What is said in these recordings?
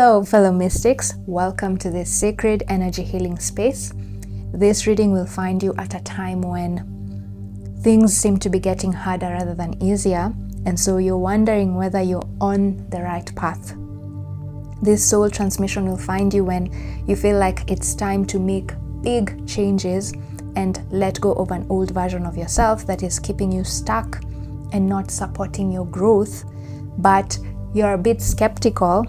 Hello, fellow mystics. Welcome to this sacred energy healing space. This reading will find you at a time when things seem to be getting harder rather than easier, and so you're wondering whether you're on the right path. This soul transmission will find you when you feel like it's time to make big changes and let go of an old version of yourself that is keeping you stuck and not supporting your growth, but you're a bit skeptical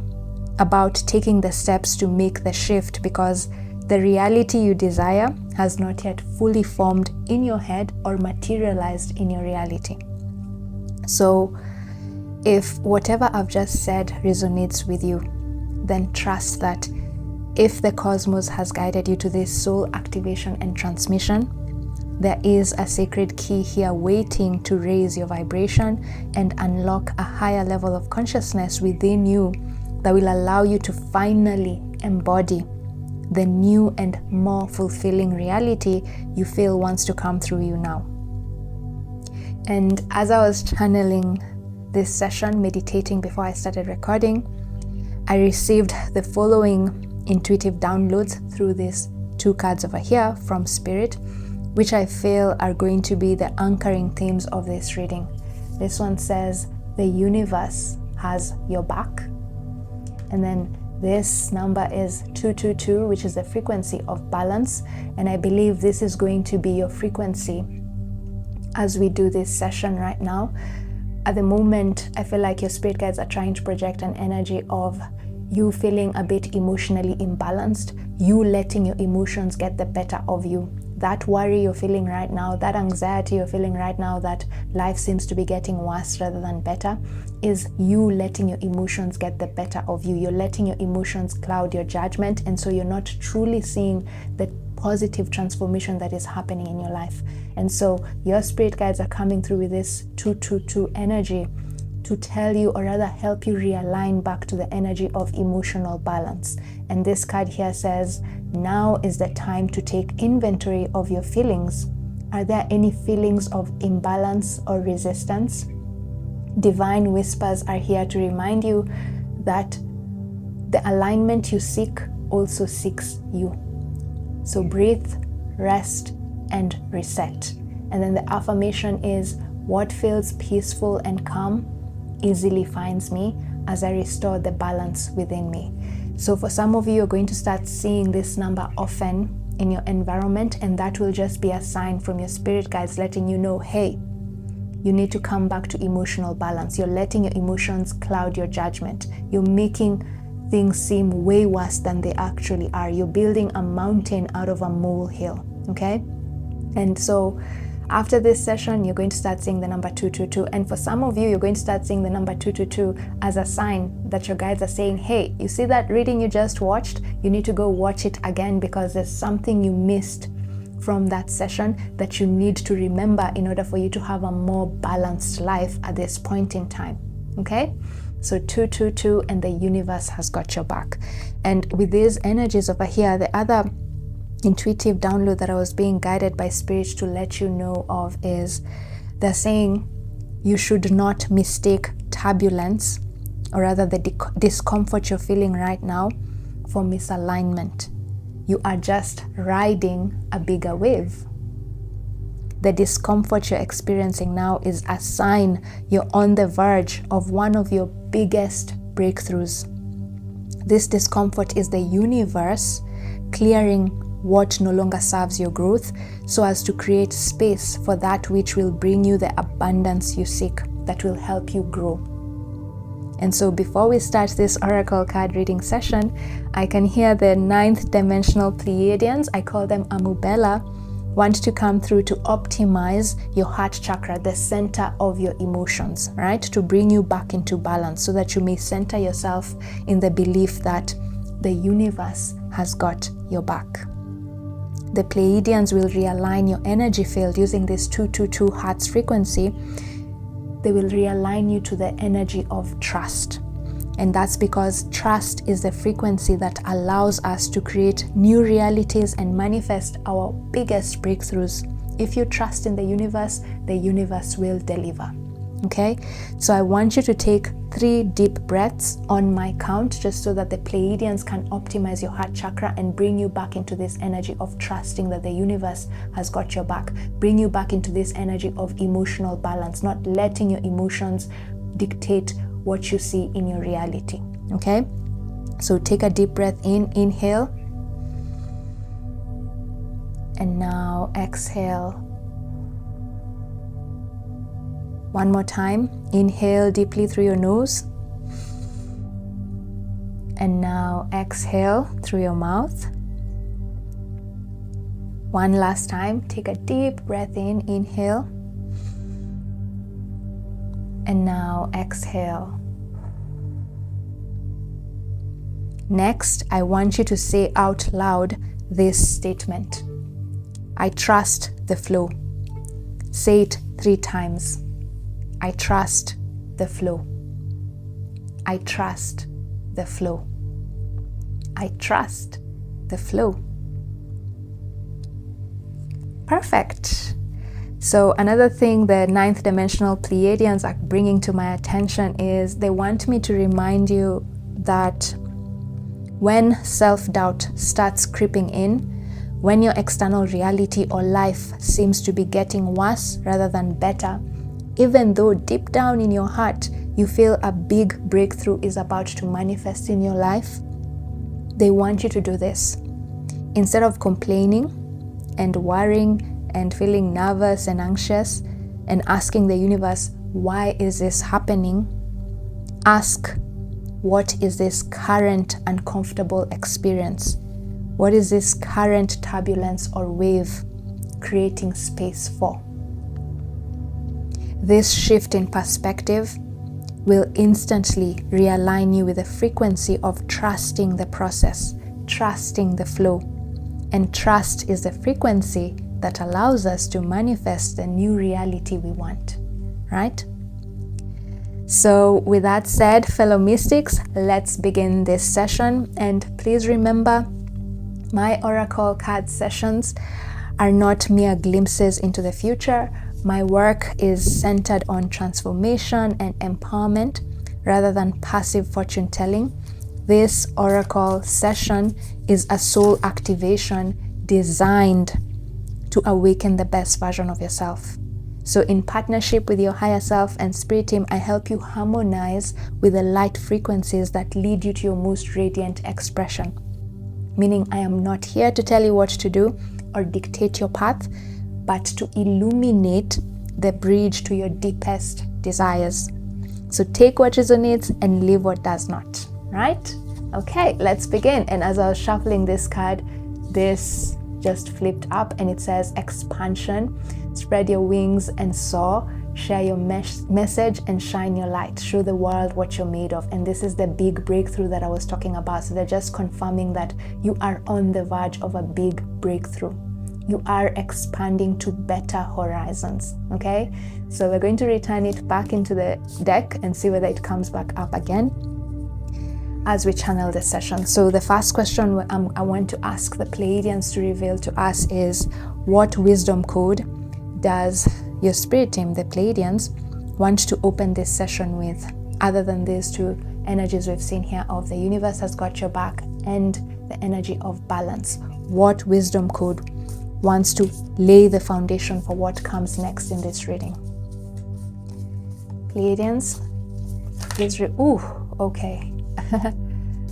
about taking the steps to make the shift because the reality you desire has not yet fully formed in your head or materialized in your reality. So if whatever I've just said resonates with you, then trust that if the cosmos has guided you to this soul activation and transmission, there is a sacred key here waiting to raise your vibration and unlock a higher level of consciousness within you that will allow you to finally embody the new and more fulfilling reality you feel wants to come through you now. And as I was channeling this session, meditating before I started recording, I received the following intuitive downloads through these two cards over here from Spirit, which I feel are going to be the anchoring themes of this reading. This one says, the universe has your back. And then this number is 222, which is the frequency of balance. And I believe this is going to be your frequency as we do this session right now. At the moment, I feel like your spirit guides are trying to project an energy of you feeling a bit emotionally imbalanced, you letting your emotions get the better of you. That worry you're feeling right now, that anxiety you're feeling right now, that life seems to be getting worse rather than better, is you letting your emotions get the better of you. You're letting your emotions cloud your judgment, and so you're not truly seeing the positive transformation that is happening in your life. And so your spirit guides are coming through with this 222 energy to tell you, or rather help you realign back to the energy of emotional balance. And this card here says, now is the time to take inventory of your feelings. Are there any feelings of imbalance or resistance? Divine whispers are here to remind you that the alignment you seek also seeks you. So breathe, rest, and reset. And then the affirmation is, what feels peaceful and calm easily finds me as I restore the balance within me. So for some of you, you're going to start seeing this number often in your environment, and that will just be a sign from your spirit guides letting you know, hey, you need to come back to emotional balance. You're letting your emotions cloud your judgment. You're making things seem way worse than they actually are. You're building a mountain out of a molehill, okay? And so after this session, you're going to start seeing the number 222. And for some of you, you're going to start seeing the number 222 as a sign that your guides are saying, hey, you see that reading you just watched? You need to go watch it again because there's something you missed from that session that you need to remember in order for you to have a more balanced life at this point in time, okay? So 222, and the universe has got your back. And with these energies over here, the other intuitive download that I was being guided by Spirit to let you know of is, they're saying you should not mistake turbulence, or rather the discomfort you're feeling right now, for misalignment. You are just riding a bigger wave. The discomfort you're experiencing now is a sign you're on the verge of one of your biggest breakthroughs. This discomfort is the universe clearing what no longer serves your growth, so as to create space for that which will bring you the abundance you seek, that will help you grow. And so before we start this oracle card reading session, I can hear the 9th dimensional Pleiadians, I call them Amubela, want to come through to optimize your heart chakra, the center of your emotions, right? To bring you back into balance so that you may center yourself in the belief that the universe has got your back. The Pleiadians will realign your energy field using this 222 Hertz frequency. They will realign you to the energy of trust. And that's because trust is the frequency that allows us to create new realities and manifest our biggest breakthroughs. If you trust in the universe will deliver. Okay, so I want you to take 3 deep breaths on my count, just so that the Pleiadians can optimize your heart chakra and bring you back into this energy of trusting that the universe has got your back. Bring you back into this energy of emotional balance, not letting your emotions dictate what you see in your reality. Okay, so take a deep breath in, inhale, and now exhale. One more time, inhale deeply through your nose, and now exhale through your mouth. One last time, take a deep breath in, inhale, and now exhale. Next, I want you to say out loud this statement: I trust the flow. Say it 3 times. I trust the flow. I trust the flow. I trust the flow. Perfect. So another thing the 9th dimensional Pleiadians are bringing to my attention is they want me to remind you that when self-doubt starts creeping in, when your external reality or life seems to be getting worse rather than better, even though deep down in your heart you feel a big breakthrough is about to manifest in your life, they want you to do this. Instead of complaining and worrying and feeling nervous and anxious and asking the universe, why is this happening? Ask, what is this current uncomfortable experience? What is this current turbulence or wave creating space for? This shift in perspective will instantly realign you with the frequency of trusting the process, trusting the flow. And trust is the frequency that allows us to manifest the new reality we want, right? So with that said, fellow mystics, let's begin this session. And please remember, my oracle card sessions are not mere glimpses into the future. My work is centered on transformation and empowerment rather than passive fortune telling. This oracle session is a soul activation designed to awaken the best version of yourself. So in partnership with your higher self and spirit team, I help you harmonize with the light frequencies that lead you to your most radiant expression. Meaning, I am not here to tell you what to do or dictate your path, but to illuminate the bridge to your deepest desires. So take what resonates and leave what does not, right? Okay, let's begin. And as I was shuffling this card, this just flipped up and it says expansion. Spread your wings and soar. Share your message and shine your light. Show the world what you're made of. And this is the big breakthrough that I was talking about. So they're just confirming that you are on the verge of a big breakthrough. You are expanding to better horizons, okay? So we're going to return it back into the deck and see whether it comes back up again as we channel this session. So the first question I want to ask the Pleiadians to reveal to us is, what wisdom code does your spirit team, the Pleiadians, want to open this session with, other than these 2 energies we've seen here of the universe has got your back and the energy of balance? What wisdom code wants to lay the foundation for what comes next in this reading? Pleiadians, please okay.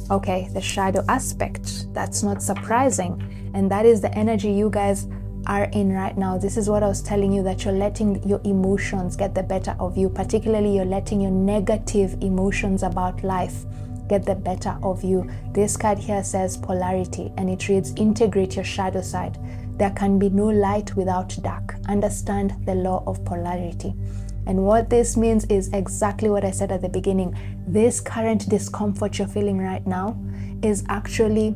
Okay, the shadow aspect. That's not surprising. And that is the energy you guys are in right now. This is what I was telling you, that you're letting your emotions get the better of you. Particularly, you're letting your negative emotions about life get the better of you. This card here says polarity, and it reads, integrate your shadow side. There can be no light without dark. Understand the law of polarity. And what this means is exactly what I said at the beginning. This current discomfort you're feeling right now is actually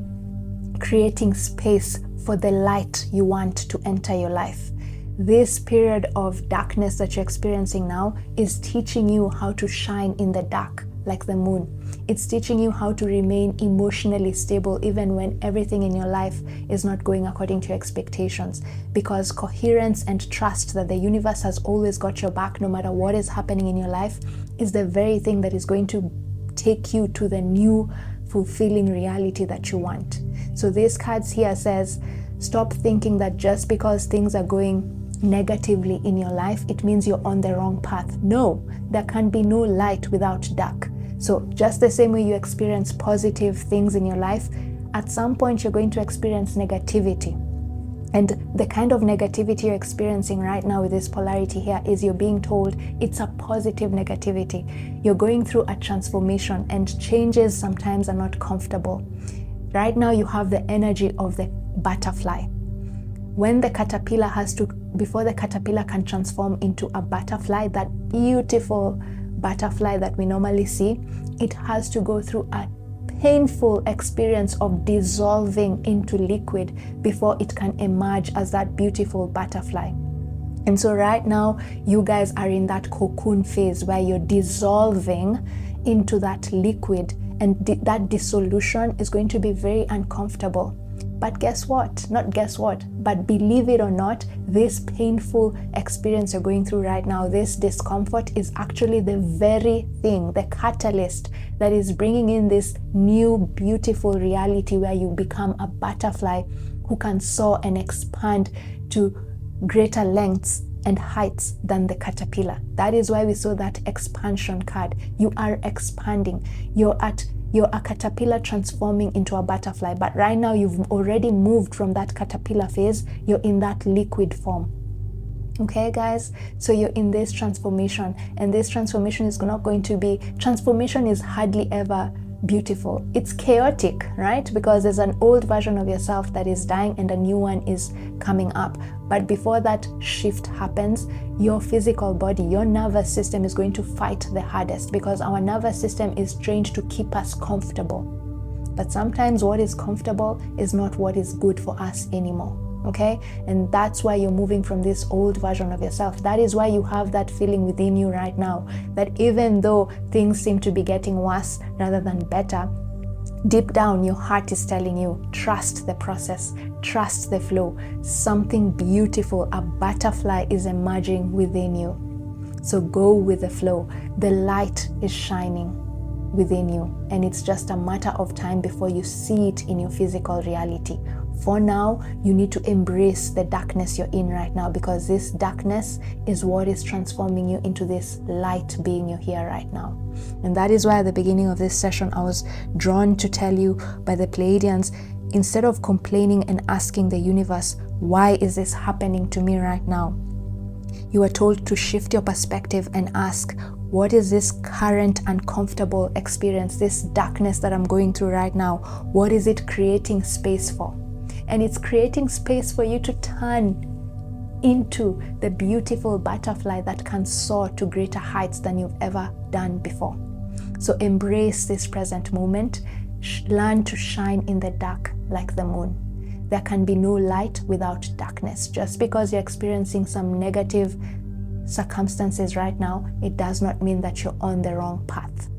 creating space for the light you want to enter your life. This period of darkness that you're experiencing now is teaching you how to shine in the dark like the moon. It's teaching you how to remain emotionally stable even when everything in your life is not going according to your expectations, because coherence and trust that the universe has always got your back no matter what is happening in your life is the very thing that is going to take you to the new fulfilling reality that you want. So these cards here says, stop thinking that just because things are going negatively in your life, it means you're on the wrong path. No, there can be no light without dark. So just the same way you experience positive things in your life, at some point you're going to experience negativity. And the kind of negativity you're experiencing right now with this polarity here is you're being told it's a positive negativity. You're going through a transformation, and changes sometimes are not comfortable. Right now you have the energy of the butterfly. When the caterpillar before the caterpillar can transform into a butterfly, that beautiful butterfly that we normally see, it has to go through a painful experience of dissolving into liquid before it can emerge as that beautiful butterfly. And so right now, you guys are in that cocoon phase where you're dissolving into that liquid, and that dissolution is going to be very uncomfortable. But guess what? Not guess what, but believe it or not, this painful experience you're going through right now, this discomfort, is actually the very thing, the catalyst that is bringing in this new beautiful reality where you become a butterfly who can soar and expand to greater lengths and heights than the caterpillar. That is why we saw that expansion card. You are expanding. You're a caterpillar transforming into a butterfly, but right now you've already moved from that caterpillar phase. You're in that liquid form. Okay, guys? So you're in this transformation, and this transformation is not going to be, transformation is hardly ever beautiful. It's chaotic, right? Because there's an old version of yourself that is dying and a new one is coming up. But before that shift happens, your physical body, your nervous system is going to fight the hardest, because our nervous system is trained to keep us comfortable. But sometimes what is comfortable is not what is good for us anymore. Okay? And that's why you're moving from this old version of yourself. That is why you have that feeling within you right now, that even though things seem to be getting worse rather than better, deep down your heart is telling you, trust the process, trust the flow. Something beautiful, a butterfly, is emerging within you. So go with the flow. The light is shining within you, and it's just a matter of time before you see it in your physical reality. For now, you need to embrace the darkness you're in right now, because this darkness is what is transforming you into this light being you're here right now. And that is why at the beginning of this session, I was drawn to tell you by the Pleiadians, instead of complaining and asking the universe, why is this happening to me right now? You are told to shift your perspective and ask, what is this current uncomfortable experience, this darkness that I'm going through right now? What is it creating space for? And it's creating space for you to turn into the beautiful butterfly that can soar to greater heights than you've ever done before. So embrace this present moment. Learn to shine in the dark like the moon. There can be no light without darkness. Just because you're experiencing some negative circumstances right now, it does not mean that you're on the wrong path.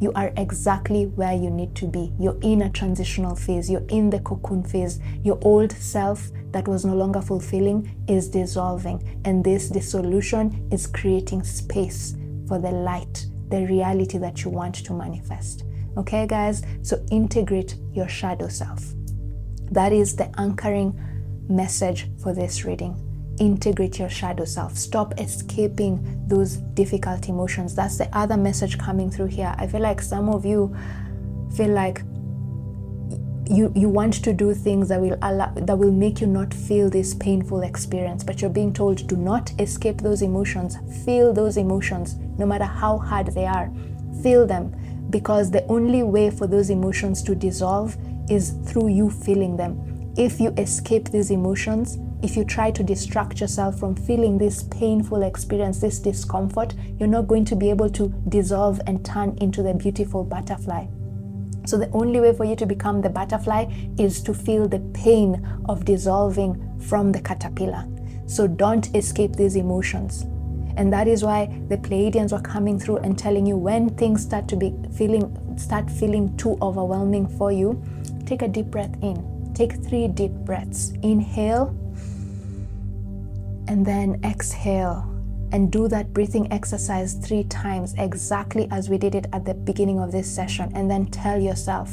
You are exactly where you need to be. You're in a transitional phase. You're in the cocoon phase. Your old self that was no longer fulfilling is dissolving. And this dissolution is creating space for the light, the reality that you want to manifest. Okay, guys? So integrate your shadow self. That is the anchoring message for this reading. Integrate your shadow self. Stop escaping those difficult emotions. That's the other message coming through here. I feel like some of you feel like you want to do things that will make you not feel this painful experience, but you're being told, do not escape those emotions. Feel those emotions, no matter how hard they are. Feel them, because the only way for those emotions to dissolve is through you feeling them. If you escape these emotions, if you try to distract yourself from feeling this painful experience, this discomfort, you're not going to be able to dissolve and turn into the beautiful butterfly. So the only way for you to become the butterfly is to feel the pain of dissolving from the caterpillar. So don't escape these emotions. And that is why the Pleiadians were coming through and telling you, when things start feeling too overwhelming for you, take a deep breath in. Take 3 deep breaths. Inhale and then exhale. And do that breathing exercise 3 times, exactly as we did it at the beginning of this session. And then tell yourself,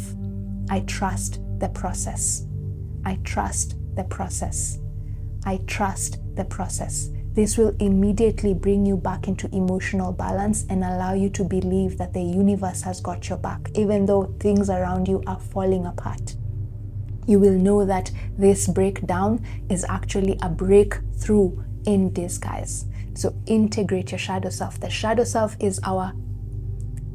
I trust the process. I trust the process. I trust the process. This will immediately bring you back into emotional balance and allow you to believe that the universe has got your back, even though things around you are falling apart. You will know that this breakdown is actually a breakthrough in disguise. So integrate your shadow self. The shadow self is our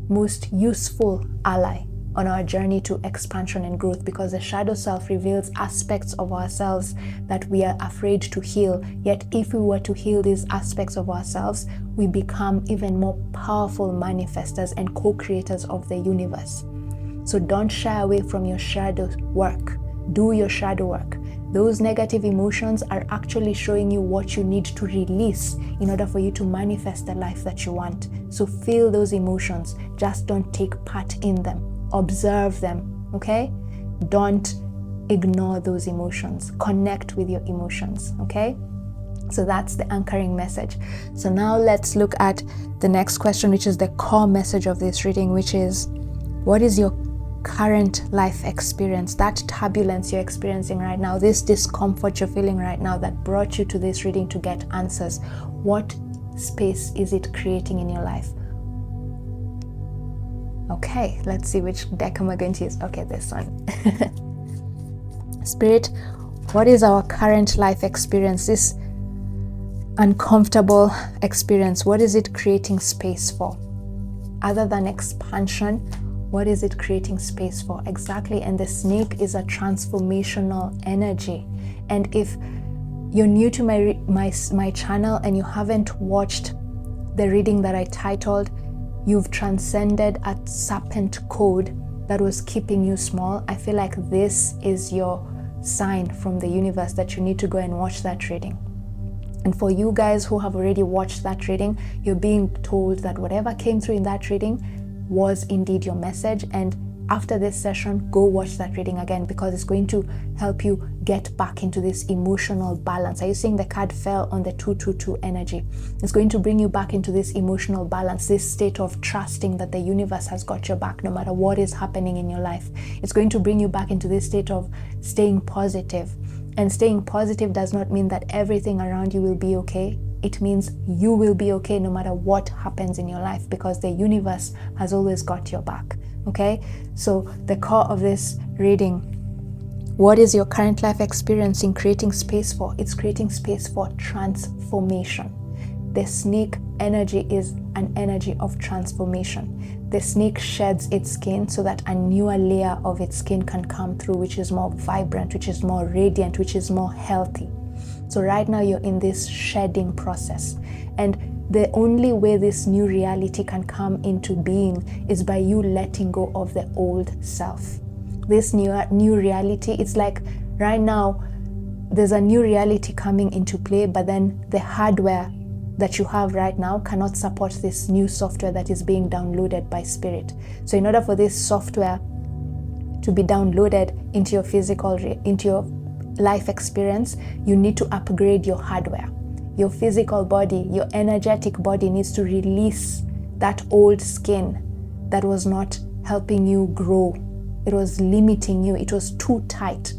most useful ally on our journey to expansion and growth, because the shadow self reveals aspects of ourselves that we are afraid to heal. Yet if we were to heal these aspects of ourselves, we become even more powerful manifestors and co-creators of the universe. So don't shy away from your shadow work. Do your shadow work. Those negative emotions are actually showing you what you need to release in order for you to manifest the life that you want. So feel those emotions, just don't take part in them. Observe them, okay? Don't ignore those emotions. Connect with your emotions, okay? So that's the anchoring message. So now let's look at the next question, which is the core message of this reading, which is, what is your current life experience, that turbulence you're experiencing right now, this discomfort you're feeling right now that brought you to this reading to get answers? What space is it creating in your life? Okay, let's see which deck am I going to use. Okay, this one. Spirit, what is our current life experience, this uncomfortable experience? What is it creating space for? Other than expansion, what is it creating space for? Exactly. And the snake is a transformational energy. And if you're new to my channel and you haven't watched the reading that I titled, You've Transcended a Serpent Code that was keeping you small, I feel like this is your sign from the universe that you need to go and watch that reading. And for you guys who have already watched that reading, you're being told that whatever came through in that reading was indeed your message. And after this session, go watch that reading again, because it's going to help you get back into this emotional balance. Are you seeing the card fell on the 222 energy? It's going to bring you back into this emotional balance, this state of trusting that the universe has got your back no matter what is happening in your life. It's going to bring you back into this state of staying positive. And staying positive does not mean that everything around you will be okay. It means you will be okay no matter what happens in your life, because the universe has always got your back. Okay, so the core of this reading, what is your current life experience in creating space for? It's creating space for transformation. The snake energy is an energy of transformation. The snake sheds its skin so that a newer layer of its skin can come through, which is more vibrant, which is more radiant, which is more healthy. So right now you're in this shedding process, and the only way this new reality can come into being is by you letting go of the old self. This new reality, it's like right now there's a new reality coming into play, but then the hardware that you have right now cannot support this new software that is being downloaded by spirit. So in order for this software to be downloaded into your into your life experience, you need to upgrade your hardware. Your physical body, your energetic body needs to release that old skin that was not helping you grow. It was limiting you. It was too tight.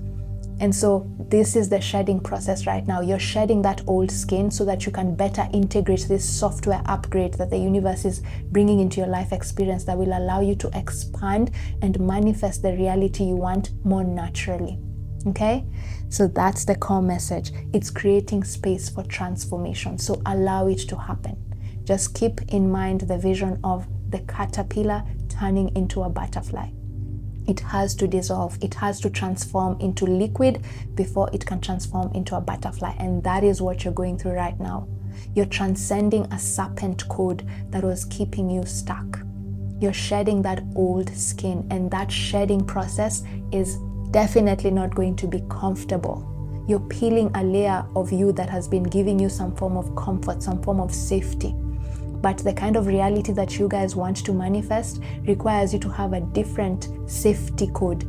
And so this is the shedding process right now. You're shedding that old skin so that you can better integrate this software upgrade that the universe is bringing into your life experience that will allow you to expand and manifest the reality you want more naturally. Okay, so that's the core message. It's creating space for transformation. So allow it to happen. Just keep in mind the vision of the caterpillar turning into a butterfly. It has to dissolve. It has to transform into liquid before it can transform into a butterfly. And that is what you're going through right now. You're transcending a serpent code that was keeping you stuck. You're shedding that old skin, and that shedding process is definitely not going to be comfortable. you're peeling a layer of you that has been giving you some form of comfort, some form of safety. But the kind of reality that you guys want to manifest requires you to have a different safety code.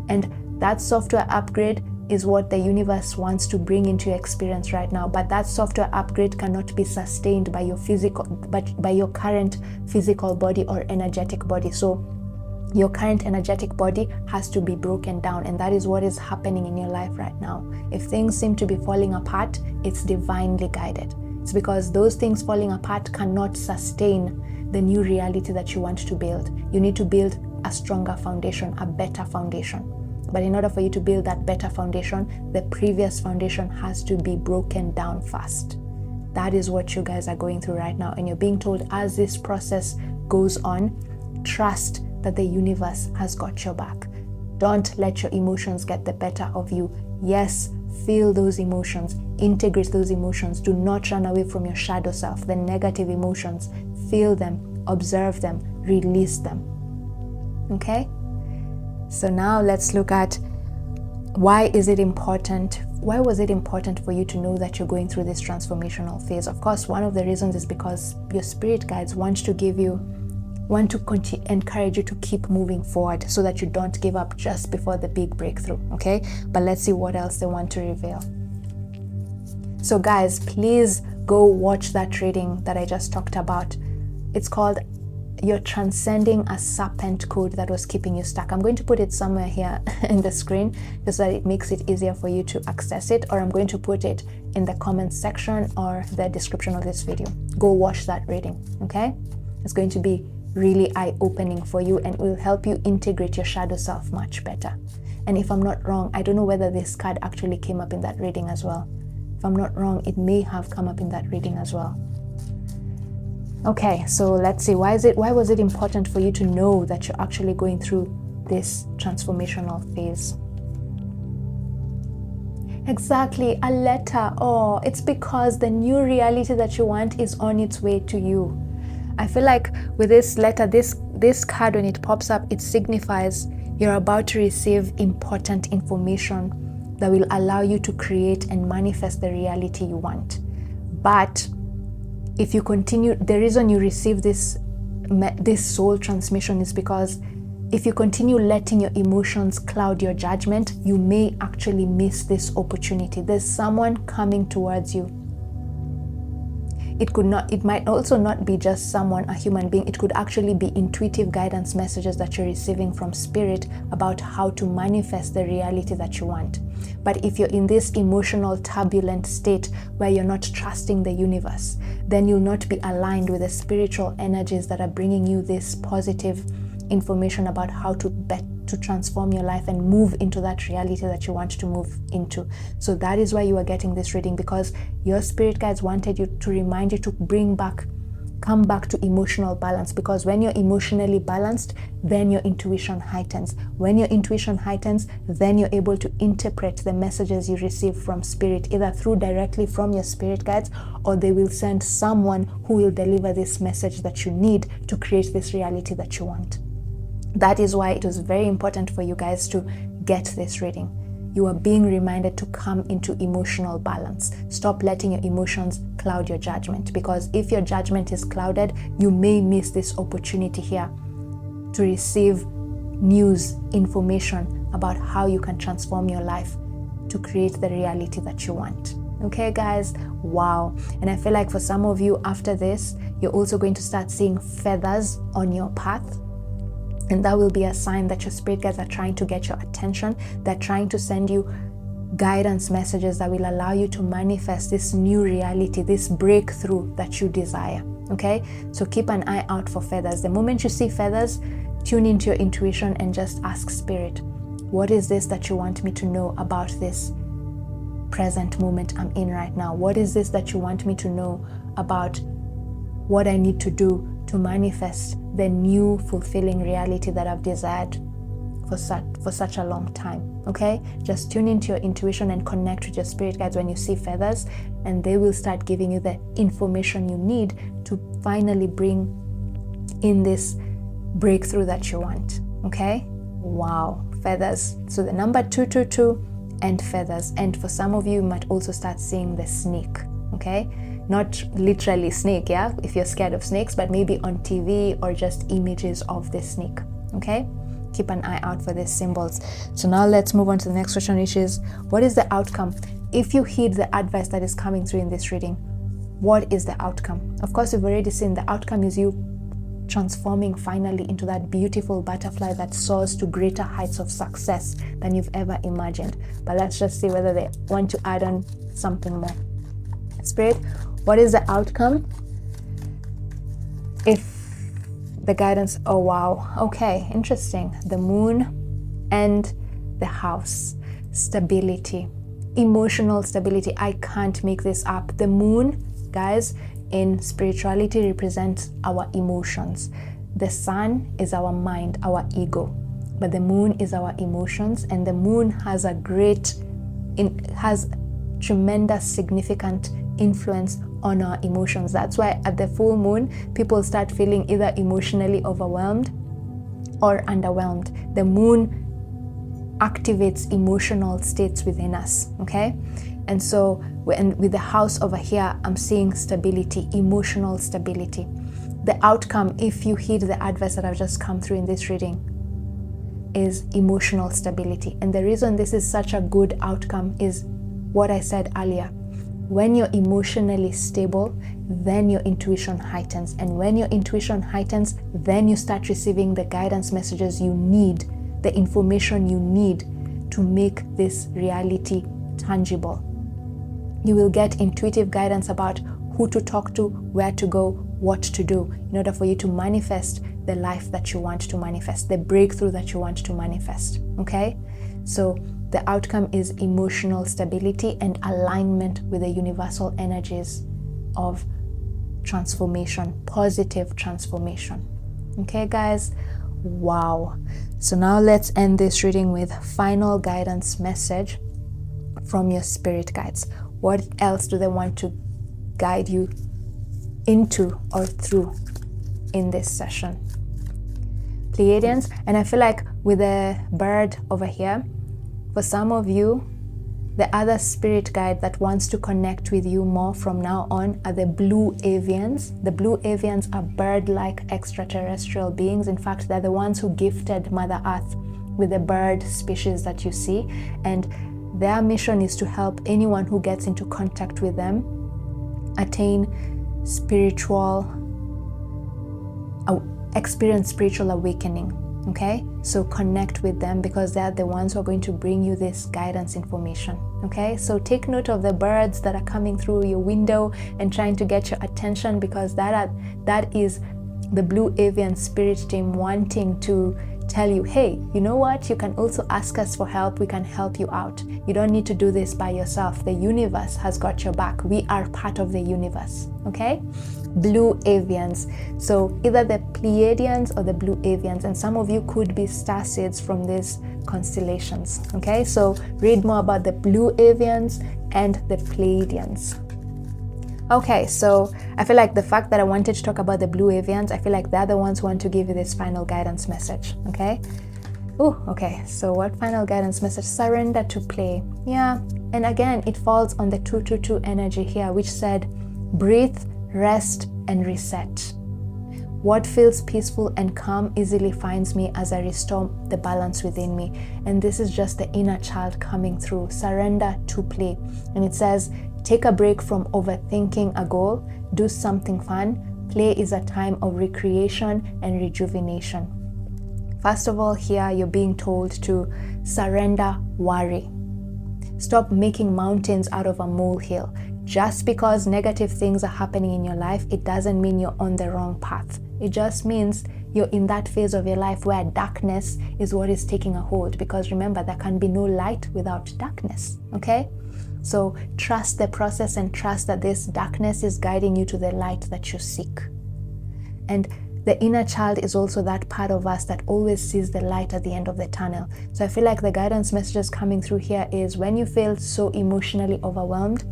And that software upgrade is what the universe wants to bring into your experience right now. But that software upgrade cannot be sustained by your by your current physical body or energetic body. So your current energetic body has to be broken down, and that is what is happening in your life right now. If things seem to be falling apart, it's divinely guided. It's because those things falling apart cannot sustain the new reality that you want to build. You need to build a stronger foundation, a better foundation. But in order for you to build that better foundation, the previous foundation has to be broken down first. That is what you guys are going through right now. And you're being told, as this process goes on, trust that the universe has got your back. Don't let your emotions get the better of you. Yes, feel those emotions, integrate those emotions. Do not run away from your shadow self, the negative emotions. Feel them, observe them, release them. Okay? So now let's look at why was it important for you to know that you're going through this transformational phase? Of course, one of the reasons is because your spirit guides want to encourage you to keep moving forward so that you don't give up just before the big breakthrough, okay? But let's see what else they want to reveal. So guys, please go watch that reading that I just talked about. It's called You're Transcending a Serpent Code That Was Keeping You Stuck. I'm going to put it somewhere here in the screen just so that it makes it easier for you to access it, or I'm going to put it in the comments section or the description of this video. Go watch that reading, okay? It's going to be really eye-opening for you, and it will help you integrate your shadow self much better. And if I'm not wrong, I don't know whether this card actually came up in that reading as well. If I'm not wrong, it may have come up in that reading as well. Okay, so let's see. Why was it important for you to know that you're actually going through this transformational phase? Exactly, a letter. Oh, it's because the new reality that you want is on its way to you. I feel like with this letter, this card, when it pops up, it signifies you're about to receive important information that will allow you to create and manifest the reality you want. But if you continue, the reason you receive this soul transmission is because if you continue letting your emotions cloud your judgment, you may actually miss this opportunity. There's someone coming towards you. It might also not be just someone, a human being. It could actually be intuitive guidance messages that you're receiving from spirit about how to manifest the reality that you want. But if you're in this emotional turbulent state where you're not trusting the universe, then you'll not be aligned with the spiritual energies that are bringing you this positive information about how to transform your life and move into that reality that you want to move into. So that is why you are getting this reading, because your spirit guides wanted you to remind you to come back to emotional balance, because when you're emotionally balanced, then your intuition heightens. When your intuition heightens, then you're able to interpret the messages you receive from spirit, either directly from your spirit guides, or they will send someone who will deliver this message that you need to create this reality that you want. That is why it was very important for you guys to get this reading. You are being reminded to come into emotional balance. Stop letting your emotions cloud your judgment, because if your judgment is clouded, you may miss this opportunity here to receive news, information about how you can transform your life to create the reality that you want. Okay, guys? Wow. And I feel like for some of you, after this, you're also going to start seeing feathers on your path. And that will be a sign that your spirit guides are trying to get your attention. They're trying to send you guidance messages that will allow you to manifest this new reality, this breakthrough that you desire. Okay? So keep an eye out for feathers. The moment you see feathers, tune into your intuition and just ask spirit, what is this that you want me to know about this present moment I'm in right now? What is this that you want me to know about what I need to do to manifest the new fulfilling reality that I've desired for such a long time? Okay, just tune into your intuition and connect with your spirit guides when you see feathers, and they will start giving you the information you need to finally bring in this breakthrough that you want. Okay, wow, feathers. So the number 222 and feathers. And for some of you, you might also start seeing the snake, okay? Not literally snake, yeah, if you're scared of snakes, but maybe on TV or just images of the snake, okay? Keep an eye out for these symbols. So now let's move on to the next question, which is, what is the outcome? If you heed the advice that is coming through in this reading, what is the outcome? Of course, we've already seen the outcome is you transforming finally into that beautiful butterfly that soars to greater heights of success than you've ever imagined. But let's just see whether they want to add on something more. Spirit, what is the outcome? If the guidance, oh wow, okay, interesting. The moon and the house, stability, emotional stability. I can't make this up. The moon, guys, in spirituality represents our emotions. The sun is our mind, our ego, but the moon is our emotions, and the moon has has tremendous significant influence on our emotions. That's why at the full moon, people start feeling either emotionally overwhelmed or underwhelmed. The moon activates emotional states within us, okay? And so with the house over here, I'm seeing stability, emotional stability. The outcome, if you heed the advice that I've just come through in this reading, is emotional stability. And the reason this is such a good outcome is what I said earlier. When you're emotionally stable, then your intuition heightens. And when your intuition heightens, then you start receiving the guidance messages you need, the information you need to make this reality tangible. You will get intuitive guidance about who to talk to, where to go, what to do in order for you to manifest the life that you want to manifest, the breakthrough that you want to manifest, okay? So the outcome is emotional stability and alignment with the universal energies of transformation, positive transformation. Okay, guys? Wow. So now let's end this reading with final guidance message from your spirit guides. What else do they want to guide you into or through in this session? Pleiadians, and I feel like with the bird over here, for some of you, the other spirit guide that wants to connect with you more from now on are the blue avians. The blue avians are bird-like extraterrestrial beings. In fact, they're the ones who gifted Mother Earth with the bird species that you see. And their mission is to help anyone who gets into contact with them attain experience spiritual awakening. Okay, so connect with them because they're the ones who are going to bring you this guidance information. Okay, so take note of the birds that are coming through your window and trying to get your attention, because that is the blue avian spirit team wanting to tell you, hey, you know what, you can also ask us for help. We can help you out. You don't need to do this by yourself. The universe has got your back. We are part of the universe. Okay, blue avians. So either the Pleiadians or the blue avians, and some of you could be starseeds from these constellations. Okay, so read more about the blue avians and the Pleiadians. Okay, so I feel like the fact that I wanted to talk about the blue avians, I feel like they're the ones who want to give you this final guidance message. Okay. Oh, okay. So what final guidance message? Surrender to play. Yeah. And again, it falls on the 222 energy here, which said, breathe, rest, and reset. What feels peaceful and calm easily finds me as I restore the balance within me. And this is just the inner child coming through. Surrender to play. And it says, take a break from overthinking a goal. Do something fun. Play is a time of recreation and rejuvenation. First of all, here you're being told to surrender worry. Stop making mountains out of a molehill. Just because negative things are happening in your life, it doesn't mean you're on the wrong path. It just means you're in that phase of your life where darkness is what is taking a hold. Because remember, there can be no light without darkness, okay? So trust the process and trust that this darkness is guiding you to the light that you seek. And the inner child is also that part of us that always sees the light at the end of the tunnel. So I feel like the guidance messages coming through here is when you feel so emotionally overwhelmed,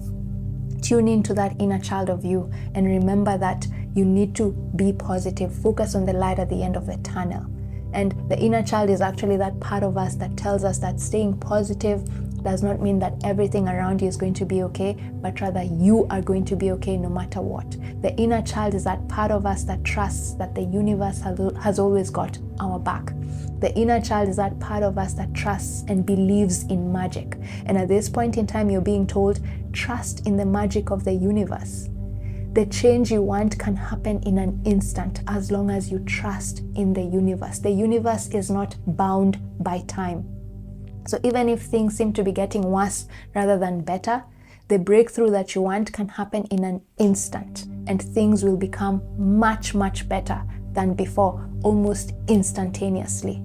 tune into that inner child of you and remember that you need to be positive. Focus on the light at the end of the tunnel. And the inner child is actually that part of us that tells us that staying positive, does not mean that everything around you is going to be okay, but rather you are going to be okay no matter what. The inner child is that part of us that trusts that the universe has always got our back. The inner child is that part of us that trusts and believes in magic. And at this point in time, you're being told, trust in the magic of the universe. The change you want can happen in an instant as long as you trust in the universe. The universe is not bound by time. So even if things seem to be getting worse rather than better, the breakthrough that you want can happen in an instant, and things will become much, much better than before, almost instantaneously.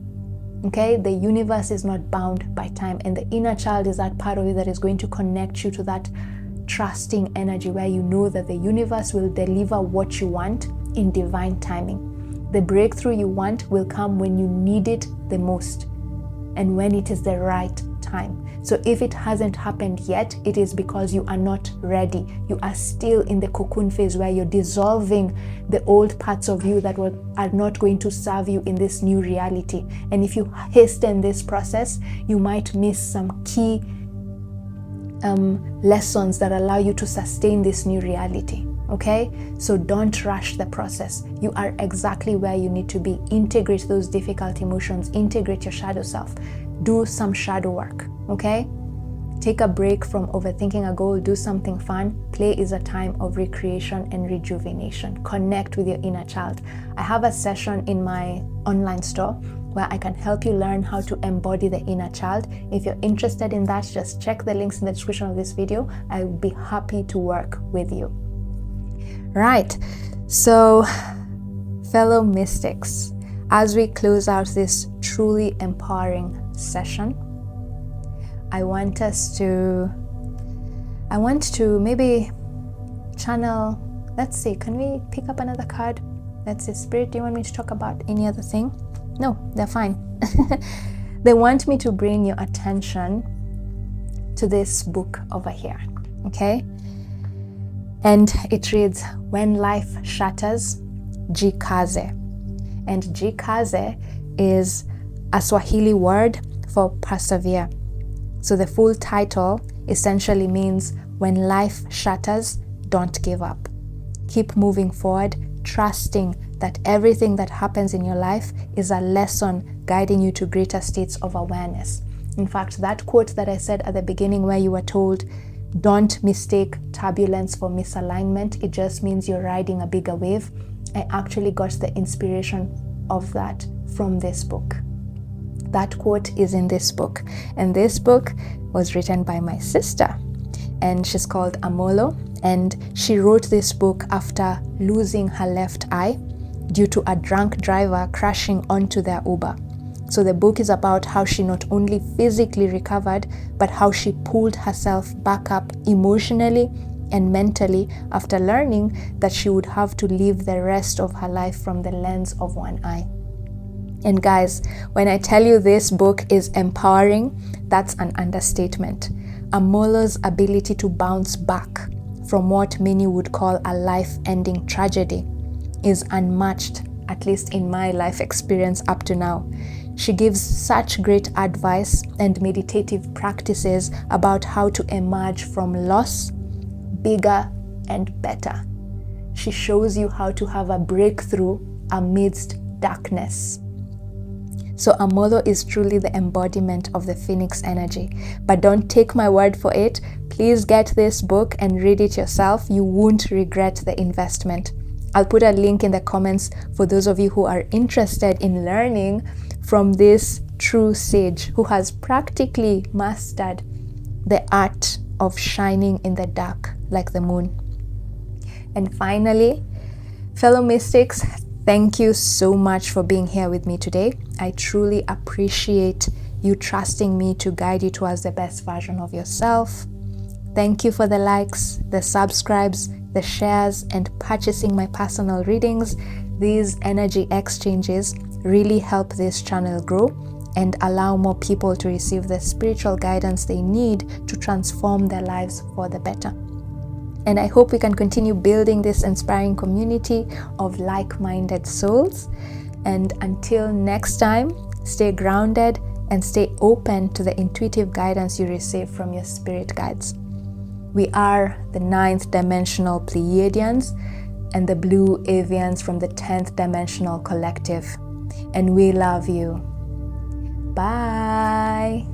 Okay, the universe is not bound by time, and the inner child is that part of you that is going to connect you to that trusting energy where you know that the universe will deliver what you want in divine timing. The breakthrough you want will come when you need it the most and when it is the right time. So if it hasn't happened yet, it is because you are not ready. You are still in the cocoon phase where you're dissolving the old parts of you that are not going to serve you in this new reality. And if you hasten this process, you might miss some key lessons that allow you to sustain this new reality. Okay, so don't rush the process. You are exactly where you need to be. Integrate those difficult emotions, integrate your shadow self, do some shadow work. Okay, take a break from overthinking a goal, do something fun. Play is a time of recreation and rejuvenation. Connect with your inner child. I have a session in my online store where I can help you learn how to embody the inner child. If you're interested in that, just check the links in the description of this video. I will be happy to work with you. Right, so fellow mystics, as we close out this truly empowering session, I want to maybe channel, let's see, can we pick up another card? Let's see, Spirit, do you want me to talk about any other thing? No, they're fine. They want me to bring your attention to this book over here, okay? And it reads, When Life Shatters, Jikaze. And Jikaze is a Swahili word for persevere. So the full title essentially means, when life shatters, don't give up. Keep moving forward, trusting that everything that happens in your life is a lesson guiding you to greater states of awareness. In fact, that quote that I said at the beginning where you were told, don't mistake turbulence for misalignment, it just means you're riding a bigger wave. I actually got the inspiration of that from this book. That quote is in this book, and this book was written by my sister, and she's called Amolo, and she wrote this book after losing her left eye due to a drunk driver crashing onto their Uber. So the book is about how she not only physically recovered, but how she pulled herself back up emotionally and mentally after learning that she would have to live the rest of her life from the lens of one eye. And guys, when I tell you this book is empowering, that's an understatement. Amolo's ability to bounce back from what many would call a life-ending tragedy is unmatched, at least in my life experience up to now. She gives such great advice and meditative practices about how to emerge from loss bigger and better. She shows you how to have a breakthrough amidst darkness. So Amolo is truly the embodiment of the Phoenix energy. But don't take my word for it. Please get this book and read it yourself. You won't regret the investment. I'll put a link in the comments for those of you who are interested in learning from this true sage who has practically mastered the art of shining in the dark like the moon. And finally, fellow mystics, thank you so much for being here with me today. I truly appreciate you trusting me to guide you towards the best version of yourself. Thank you for the likes, the subscribes, the shares, and purchasing my personal readings. These energy exchanges really help this channel grow and allow more people to receive the spiritual guidance they need to transform their lives for the better. And I hope we can continue building this inspiring community of like-minded souls. And until next time, stay grounded, and stay open to the intuitive guidance you receive from your spirit guides. We are the 9th dimensional Pleiadians and the blue avians from the 10th dimensional collective. And we love you. Bye.